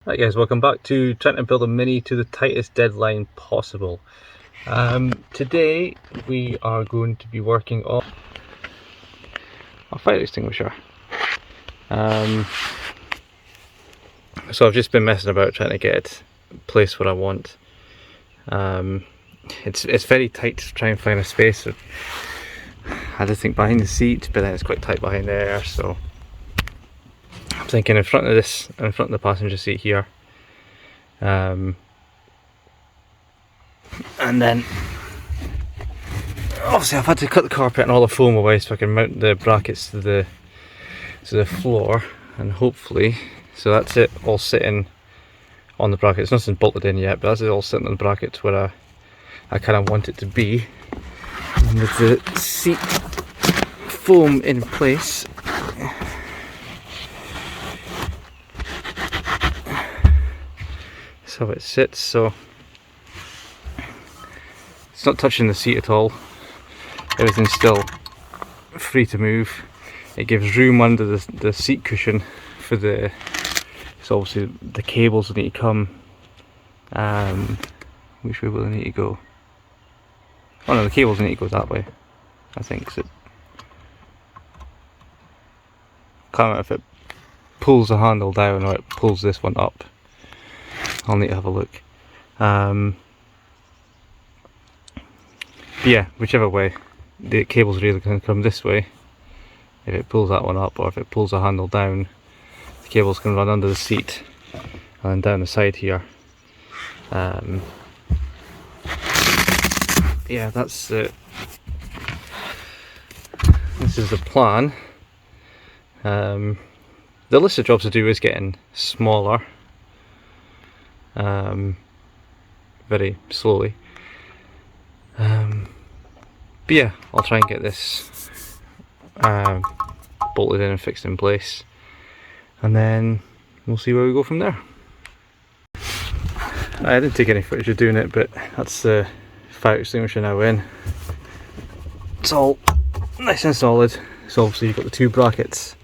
Right guys, welcome back to trying to build a Mini to the tightest deadline possible. Today we are going to be working on a fire extinguisher. So I've just been messing about trying to get it placed where I want. It's very tight to try and find a space. I had to think behind the seat, but then it's quite tight behind there, so I'm thinking in front of the passenger seat here. And then obviously I've had to cut the carpet and all the foam away so I can mount the brackets to the floor, and hopefully, so that's it all sitting on the brackets. Nothing's bolted in yet, but that's it all sitting on the brackets where I kind of want it to be. And with the seat foam in place, so it sits, so it's not touching the seat at all. Everything's still free to move. It gives room under the seat cushion for so obviously the cables will need to come. Which way will they need to go? Oh no, the cables need to go that way, I think. So can't remember if it pulls the handle down or it pulls this one up. I'll need to have a look. But yeah, whichever way, the cables are either going to come this way if it pulls that one up, or if it pulls the handle down, the cables can run under the seat and then down the side here. Yeah, that's it. This is the plan. The list of jobs to do is getting smaller, very slowly. But yeah, I'll try and get this bolted in and fixed in place, and then we'll see where we go from there. I didn't take any footage of doing it, but that's the fire extinguisher now in. It's all nice and solid. So obviously you've got the two brackets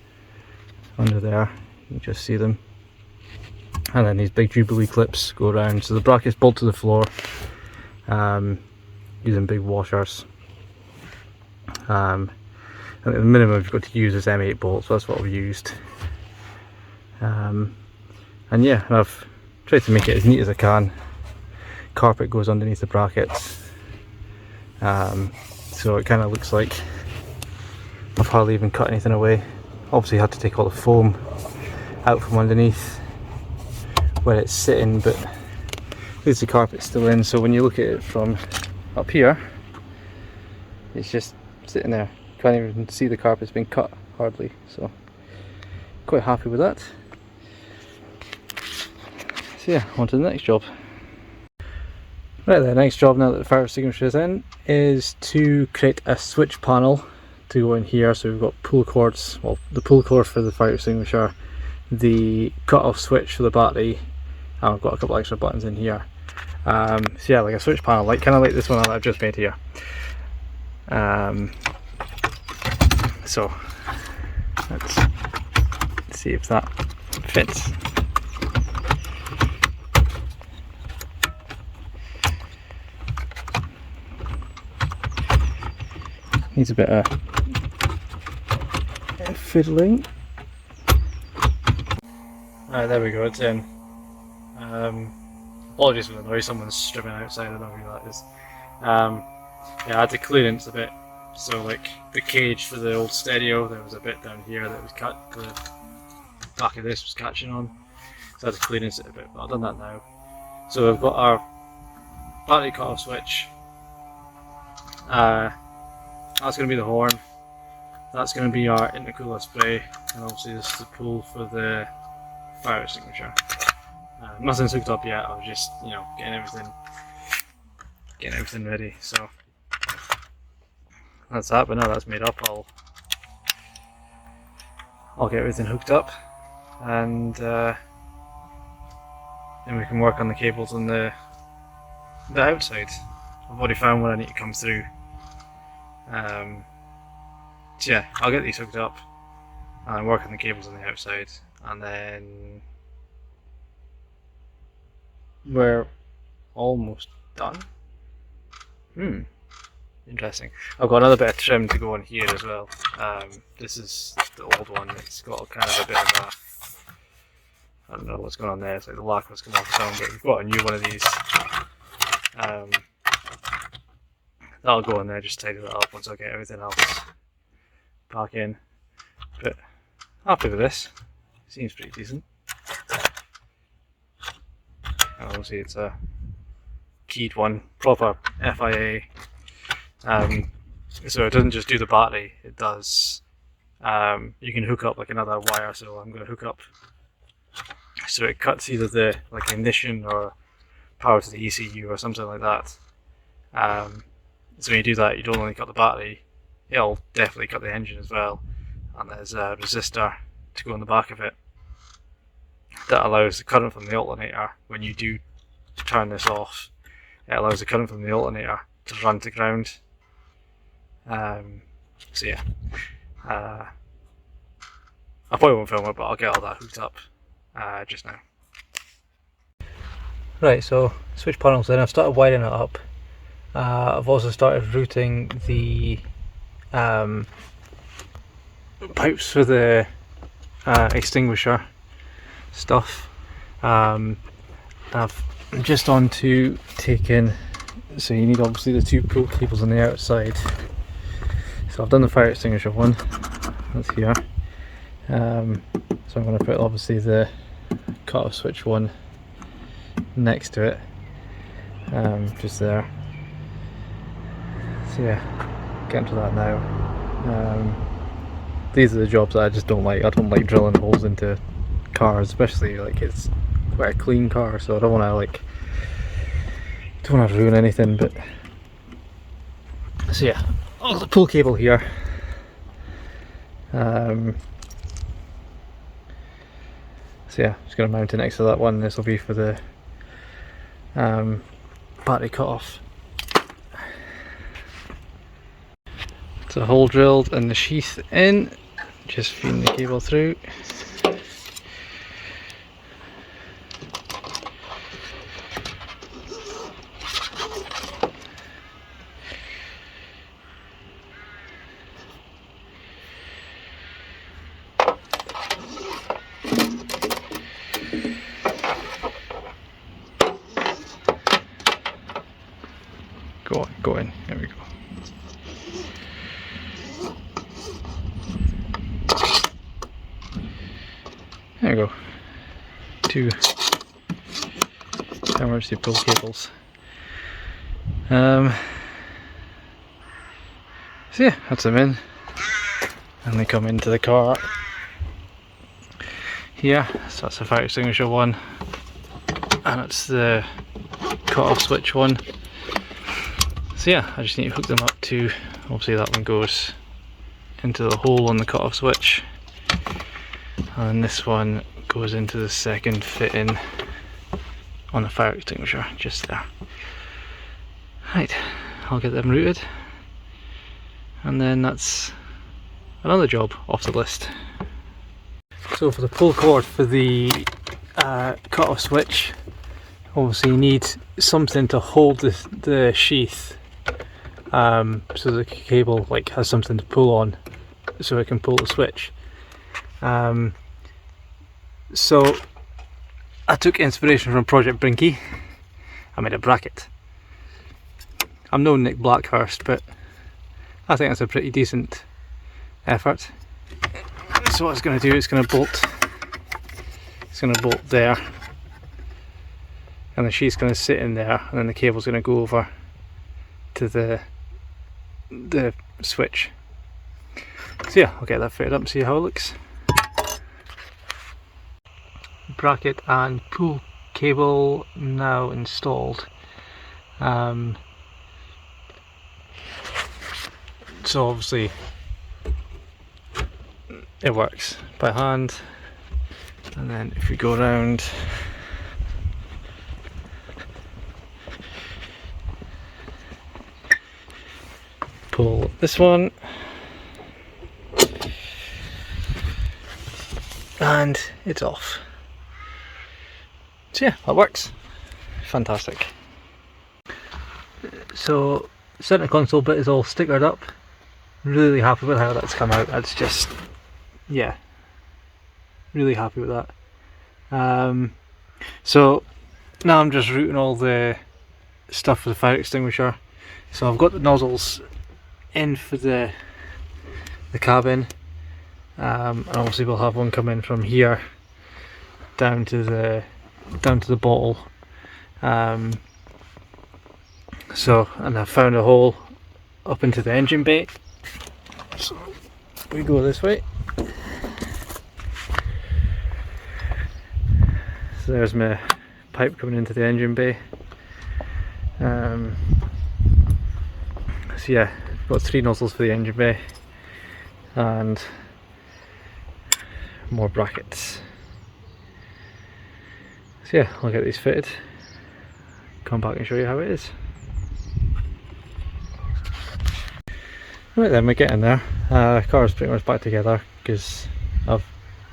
under there, you can just see them, and then these big Jubilee clips go around, so the brackets bolt to the floor using big washers. And at the minimum you've got to use is M8 bolts, so that's what I've used. And yeah, I've tried to make it as neat as I can. Carpet goes underneath the brackets, so it kind of looks like I've hardly even cut anything away. Obviously I had to take all the foam out from underneath where it's sitting, but at least the carpet's still in, so when you look at it from up here, it's just sitting there. Can't even see the carpet's been cut, hardly, so quite happy with that. So yeah, on to the next job. Right, the next job, now that the fire extinguisher is in, is to create a switch panel to go in here. So we've got pull cords, well, the pull cord for the fire extinguisher, the cut-off switch for the battery, and I've got a couple extra buttons in here. So yeah, like a switch panel, like kind of like this one that I've just made here. So let's see if that fits. Needs a bit of fiddling. Alright, there we go, it's in. Apologies for the noise, someone's stripping outside, I don't know who that is. Yeah, I had to clearance a bit, so like the cage for the old stereo, there was a bit down here that was cut, the back of this was catching on, so I had to clearance it a bit, but I've done that now. So we've got our battery cut-off switch, that's going to be the horn, that's going to be our intercooler spray, and obviously this is the pull for the fire extinguisher. Nothing's hooked up yet, I was just, you know, getting everything ready, so that's that. But now that's made up, I'll get everything hooked up, and then we can work on the cables on the outside. I've already found where I need to come through. So yeah, I'll get these hooked up and work on the cables on the outside, and then we're almost done. Interesting. I've got another bit of trim to go on here as well. This is the old one. It's got kind of a bit of a, I don't know what's going on there. It's like the lacquer's come off some, but we've got a new one of these. That'll go in there, just tidy that up once I get everything else back in. But happy with this. Seems pretty decent. And obviously it's a keyed one, proper FIA. So it doesn't just do the battery, it does, you can hook up like another wire, so I'm going to hook up, so it cuts either the like ignition or power to the ECU or something like that. So when you do that, you don't only cut the battery, it'll definitely cut the engine as well, and there's a resistor to go on the back of it that allows the current from the alternator, when you do turn this off, it allows the current from the alternator to run to ground. So yeah, I probably won't film it, but I'll get all that hooked up just now. Right, so switch panels then, I've started wiring it up. I've also started routing the pipes for the extinguisher stuff. I'm just on to taking, so you need obviously the two pull cables on the outside. So I've done the fire extinguisher one, that's here. So I'm going to put obviously the cut-off switch one next to it, just there. So yeah, getting to that now. These are the jobs that I just don't like. I don't like drilling holes into cars, especially like it's quite a clean car, so I don't want to ruin anything. But so yeah, the pull cable here. So yeah, just going to mount it next to that one. This will be for the battery cut off. It's a hole drilled and the sheath in, just feeding the cable through. Go in, there we go. There we go. Two emergency pull cables. So yeah, that's them in. And they come into the car here. So that's the fire extinguisher one. And it's the cut-off switch one. So yeah, I just need to hook them up to, obviously that one goes into the hole on the cut-off switch, and this one goes into the second fitting on the fire extinguisher, just there. Right, I'll get them routed, and then that's another job off the list. So for the pull cord for the cut-off switch, obviously you need something to hold the sheath, so the cable like has something to pull on, so it can pull the switch. So I took inspiration from Project Brinky. I made a bracket. I'm no Nick Blackhurst, but I think that's a pretty decent effort. So what it's going to do is going to bolt. It's going to bolt there, and the sheath's going to sit in there, and then the cable's going to go over to the switch. So yeah, I'll get that fitted up and see how it looks. Bracket and pull cable now installed. So obviously it works by hand, and then if we go around, pull this one, and it's off. So yeah, that works. fantastic. So center console bit is all stickered up. Really happy with how that's come out. That's just, yeah, really happy with that. So now I'm just routing all the stuff for the fire extinguisher. So I've got the nozzles in for the cabin, and obviously we'll have one come in from here down to the bottle. So, and I found a hole up into the engine bay. So we go this way. So there's my pipe coming into the engine bay. So yeah, got 3 nozzles for the engine bay and more brackets. So yeah, I'll get these fitted, come back and show you how it is. Right then, we're getting there. Car's pretty much back together because you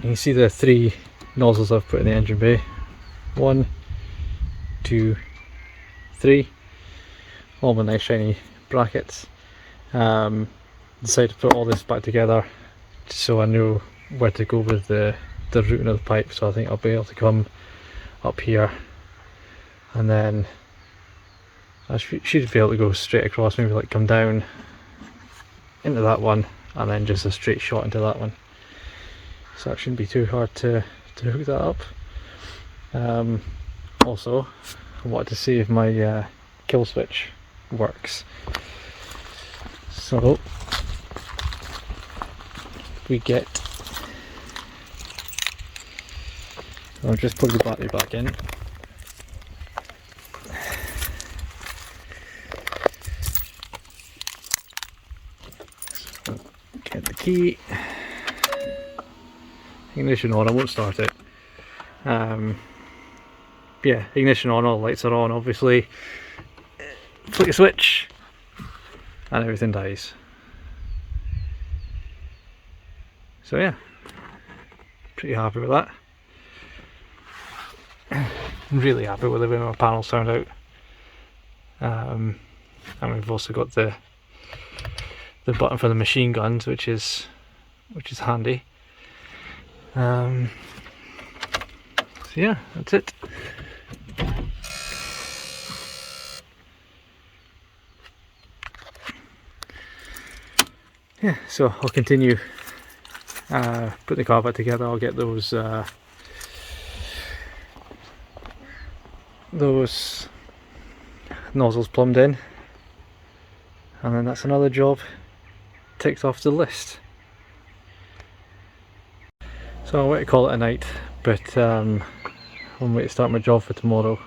can see the 3 nozzles I've put in the engine bay. 1, 2, 3. All my nice shiny brackets. Decided to put all this back together so I know where to go with the routing of the pipe. So I think I'll be able to come up here, and then I should be able to go straight across, maybe like come down into that one and then just a straight shot into that one. So that shouldn't be too hard to hook that up. Also, I wanted to see if my kill switch works. So we get, I'll just plug the battery back in. Get the key. Ignition on, I won't start it. Yeah, ignition on, all the lights are on obviously. Flick a switch and everything dies. So yeah, pretty happy with that. I'm really happy with the way my panels turned out. And we've also got the button for the machine guns, which is handy. So yeah, that's it. Yeah, so I'll continue put the car back together. I'll get those nozzles plumbed in, and then that's another job ticked off the list. So I'll wait to call it a night, but I'm waiting to start my job for tomorrow.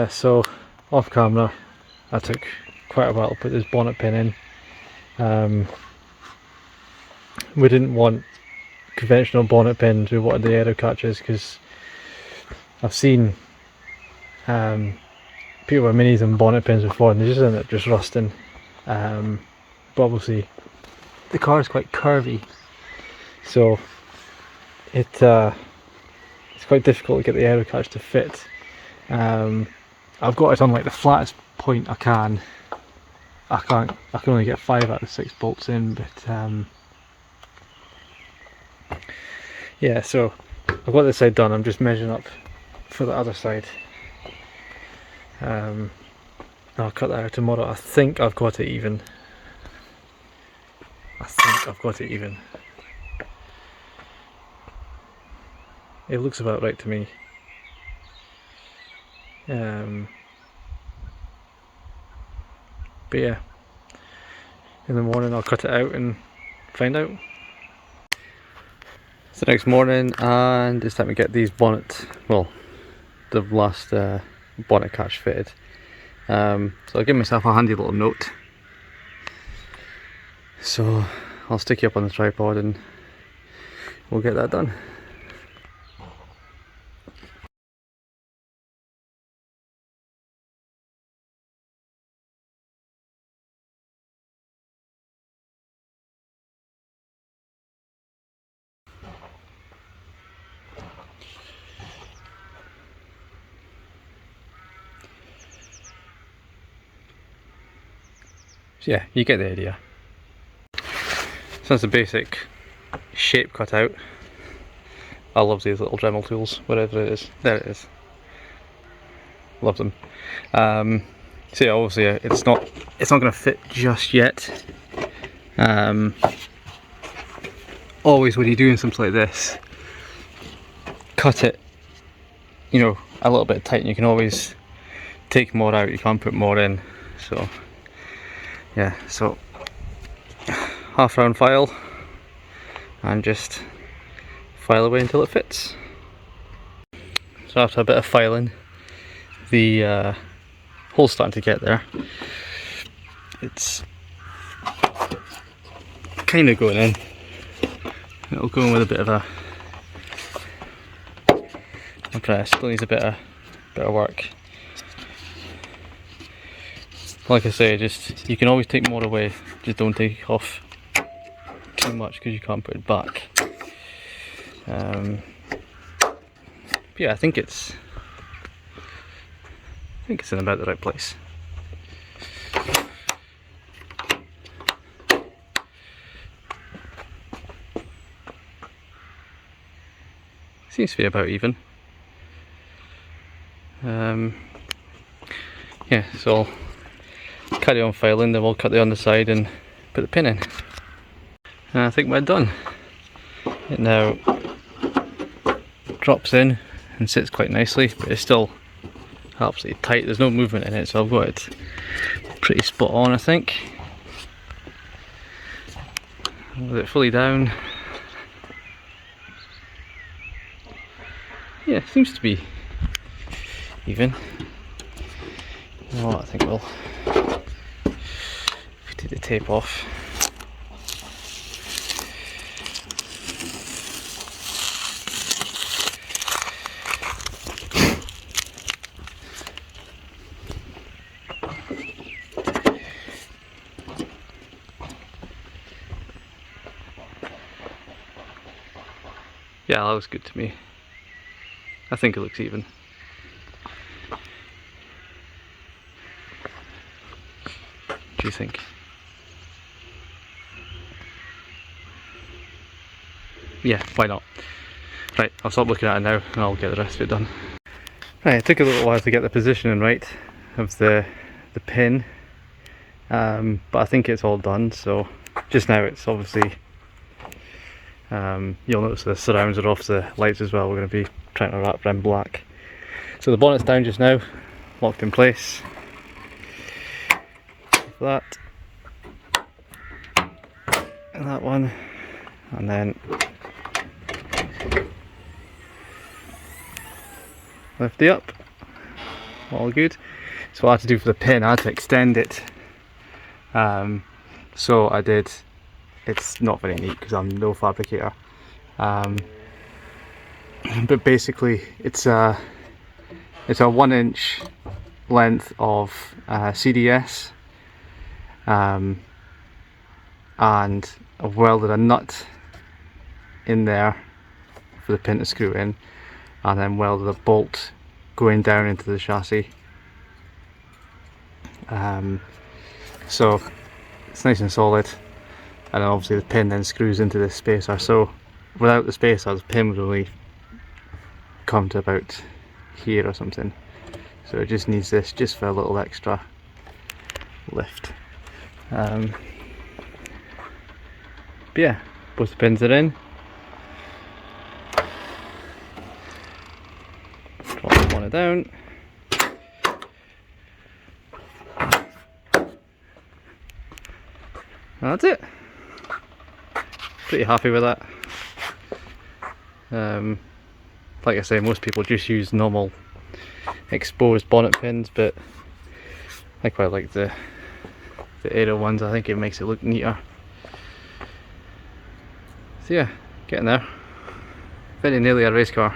So off camera I took quite a while to put this bonnet pin in. We didn't want conventional bonnet pins, we wanted the aero catches, because I've seen people with minis and bonnet pins before and they just end up just rusting. But obviously the car is quite curvy, so it's quite difficult to get the aero catch to fit. I've got it on like the flattest point I can. I can only get 5 out of 6 bolts in, but yeah, so I've got this side done. I'm just measuring up for the other side. I'll cut that out tomorrow. I think I've got it even. It looks about right to me. But yeah, in the morning I'll cut it out and find out. It's the next morning and it's time to get these bonnet, well, the last bonnet catch fitted. So I'll give myself a handy little note. So I'll stick you up on the tripod and we'll get that done. So yeah, you get the idea. So that's the basic shape cut out. I love these little Dremel tools, whatever it is. There it is. Love them. So yeah, obviously it's not going to fit just yet. Always when you're doing something like this, cut it, you know, a little bit tight, and you can always take more out. You can't put more in. So yeah, so half round file and just file away until it fits. So after a bit of filing, the hole's starting to get there. It's kind of going in. It'll go in with a bit of a press. Still needs a bit of work. Like I say, just you can always take more away. Just don't take off too much because you can't put it back. But yeah, I think it's in about the right place. Seems to be about even. Yeah, so I'll carry on filing, then we'll cut the underside and put the pin in. And I think we're done. It now drops in and sits quite nicely, but it's still absolutely tight. There's no movement in it, so I've got it pretty spot on, I think. With it fully down, yeah, it seems to be even. You know what, I think we'll take the tape off. Yeah, that looks good to me. I think it looks even. What do you think? Yeah, why not? Right, I'll stop looking at it now and I'll get the rest of it done. Right, it took a little while to get the positioning right of the pin, but I think it's all done. So just now it's obviously, you'll notice the surrounds are off the lights as well. We're going to be trying to wrap them black. So the bonnet's down just now, locked in place. That and that one, and then lift it up. All good. So what I had to do for the pin, I had to extend it. So I did. It's not very neat because I'm no fabricator. But basically, it's a 1 inch length of CDS, and I've welded a nut in there for the pin to screw in, and then welded a bolt going down into the chassis. So it's nice and solid, and then obviously the pin then screws into this spacer. So without the spacer, the pin would only come to about here or something. So it just needs this just for a little extra lift. But yeah, both the pins are in. Drop the bonnet down. And that's it. Pretty happy with that. Like I say, most people just use normal exposed bonnet pins, but I quite like the aero ones. I think it makes it look neater. So yeah, getting there. Very nearly a race car.